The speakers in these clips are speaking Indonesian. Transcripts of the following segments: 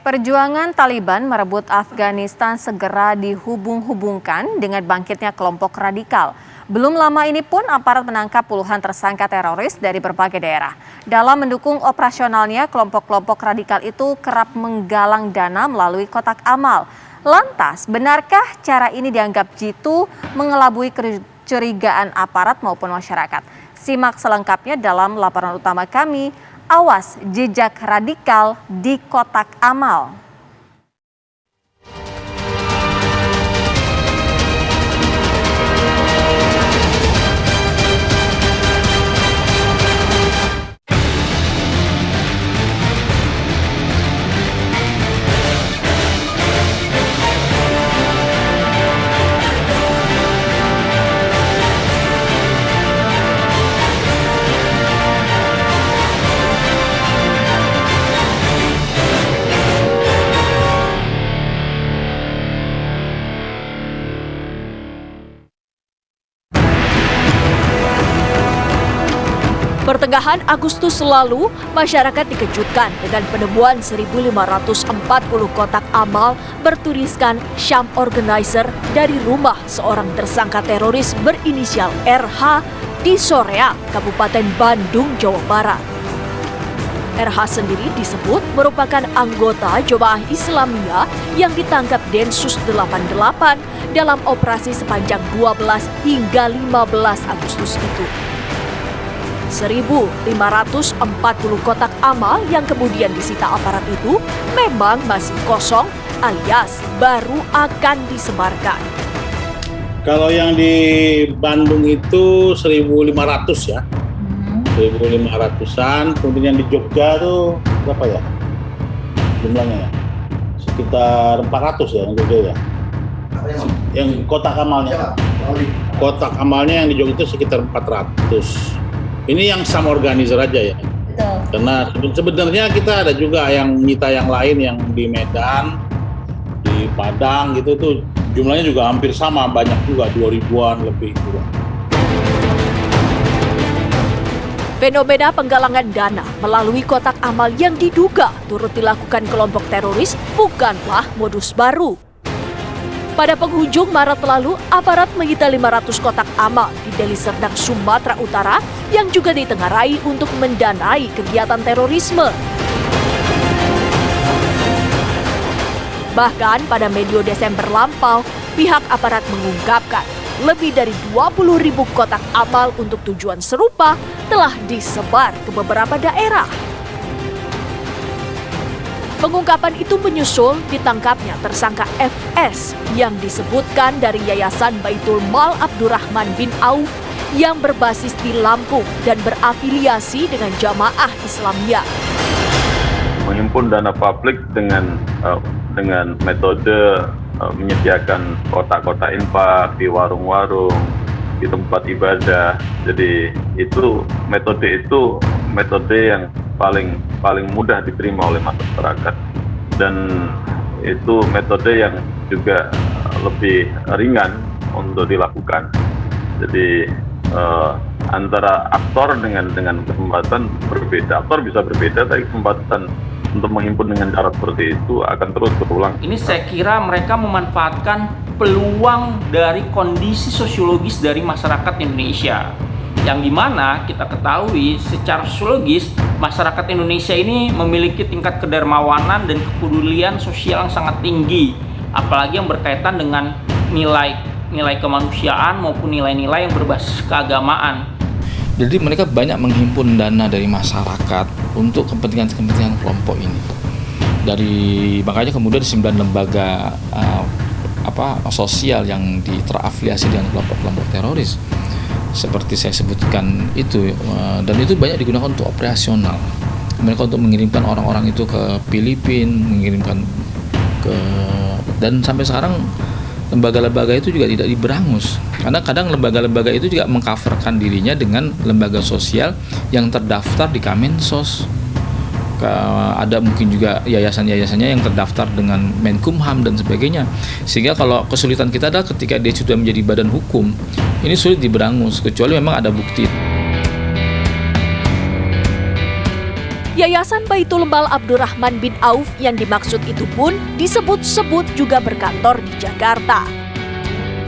Perjuangan Taliban merebut Afghanistan segera dihubung-hubungkan dengan bangkitnya kelompok radikal. Belum lama ini pun aparat menangkap puluhan tersangka teroris dari berbagai daerah. Dalam mendukung operasionalnya, kelompok-kelompok radikal itu kerap menggalang dana melalui kotak amal. Lantas, benarkah cara ini dianggap jitu mengelabui kecurigaan aparat maupun masyarakat? Simak selengkapnya dalam laporan utama kami. Awas jejak radikal di kotak amal. Pertengahan Agustus lalu, masyarakat dikejutkan dengan penemuan 1.540 kotak amal bertuliskan Syam Organizer dari rumah seorang tersangka teroris berinisial RH di Soreang, Kabupaten Bandung, Jawa Barat. RH sendiri disebut merupakan anggota Jemaah Islamiyah yang ditangkap Densus 88 dalam operasi sepanjang 12 hingga 15 Agustus itu. 1.540 kotak amal yang kemudian disita aparat itu memang masih kosong alias baru akan disebarkan. Kalau yang di Bandung itu 1.500 ya, 1.500-an. Kemudian yang di Jogja tuh berapa ya jumlahnya ya? Sekitar 400 ya yang Jogja ya. Yang kotak amalnya. Kotak amalnya yang di Jogja itu sekitar 400. Ini yang Syam Organizer aja ya. Betul. Karena sebenarnya kita ada juga yang nyita yang lain yang di Medan, di Padang gitu tuh jumlahnya juga hampir sama, banyak juga 2.000-an lebih juga. Fenomena penggalangan dana melalui kotak amal yang diduga turut dilakukan kelompok teroris bukanlah modus baru. Pada penghujung Maret lalu, aparat menyita 500 kotak amal di Deli Serdang, Sumatera Utara yang juga ditengarai untuk mendanai kegiatan terorisme. Bahkan pada medio Desember lampau, pihak aparat mengungkapkan lebih dari 20.000 kotak amal untuk tujuan serupa telah disebar ke beberapa daerah. Pengungkapan itu menyusul ditangkapnya tersangka FS yang disebutkan dari Yayasan Baitul Mal Abdurrahman bin Auf yang berbasis di Lampung dan berafiliasi dengan Jamaah Islamiyah. Menghimpun dana publik dengan metode menyediakan kotak-kotak infak di warung-warung, di tempat ibadah. Jadi metode yang paling mudah diterima oleh masyarakat, dan itu metode yang juga lebih ringan untuk dilakukan. Jadi antara aktor dengan kesempatan berbeda. Aktor bisa berbeda, tapi kesempatan untuk menghimpun dengan cara seperti itu akan terus berulang. Ini saya kira mereka memanfaatkan peluang dari kondisi sosiologis dari masyarakat Indonesia, yang dimana kita ketahui secara sosiologis masyarakat Indonesia ini memiliki tingkat kedermawanan dan kepedulian sosial yang sangat tinggi, apalagi yang berkaitan dengan nilai kemanusiaan maupun nilai-nilai yang berbasis keagamaan. Jadi mereka banyak menghimpun dana dari masyarakat untuk kepentingan kelompok ini. Makanya kemudian 9 lembaga sosial yang terafiliasi dengan kelompok-kelompok teroris seperti saya sebutkan itu, dan itu banyak digunakan untuk operasional. Mereka untuk mengirimkan orang-orang itu ke Filipina, dan sampai sekarang lembaga-lembaga itu juga tidak diberangus, karena kadang lembaga-lembaga itu juga mengcoverkan dirinya dengan lembaga sosial yang terdaftar di Kemensos. Ada mungkin juga yayasan-yayasannya yang terdaftar dengan Menkumham dan sebagainya, sehingga kalau kesulitan kita adalah ketika dia sudah menjadi badan hukum, ini sulit diberangus kecuali memang ada bukti. Yayasan Baitul Mal Abdurrahman bin Auf yang dimaksud itu pun disebut-sebut juga berkantor di Jakarta.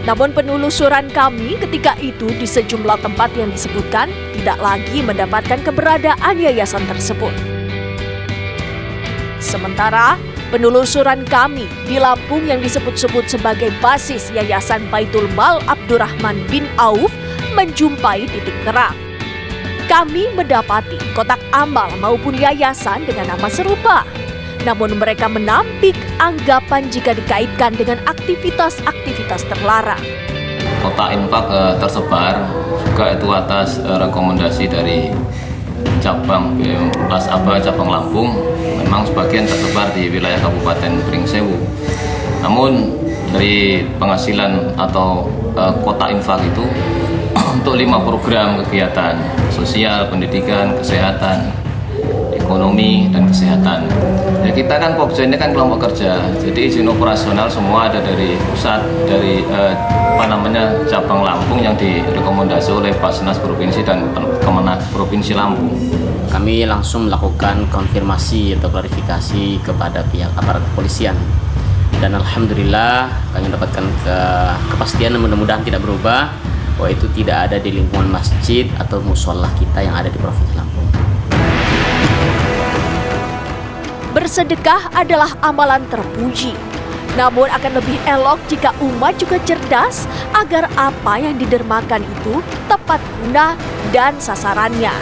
Namun penelusuran kami ketika itu di sejumlah tempat yang disebutkan tidak lagi mendapatkan keberadaan yayasan tersebut. Sementara penelusuran kami di Lampung yang disebut-sebut sebagai basis Yayasan Baitul Mal Abdurrahman bin Auf menjumpai titik terang. Kami mendapati kotak amal maupun yayasan dengan nama serupa. Namun mereka menampik anggapan jika dikaitkan dengan aktivitas-aktivitas terlarang. Kotak infak tersebar juga itu atas rekomendasi dari cabang Kelas Aba cabang Lampung. Memang sebagian tersebar di wilayah Kabupaten Pringsewu. Namun dari penghasilan atau kotak infak itu untuk 5 program kegiatan sosial, pendidikan, kesehatan, ekonomi, dan kesehatan. Ya, kita kan Pokja ini kan kelompok kerja, jadi izin operasional semua ada dari pusat, dari cabang Lampung yang direkomendasi oleh Basnas Provinsi dan Kemenak Provinsi Lampung. Kami langsung melakukan konfirmasi atau klarifikasi kepada pihak aparat kepolisian. Dan alhamdulillah kami mendapatkan kepastian, mudah-mudahan tidak berubah, bahwa itu tidak ada di lingkungan masjid atau musholah kita yang ada di Provinsi Lampung. Bersedekah adalah amalan terpuji. Namun akan lebih elok jika umat juga cerdas agar apa yang didermakan itu tepat guna dan sasarannya.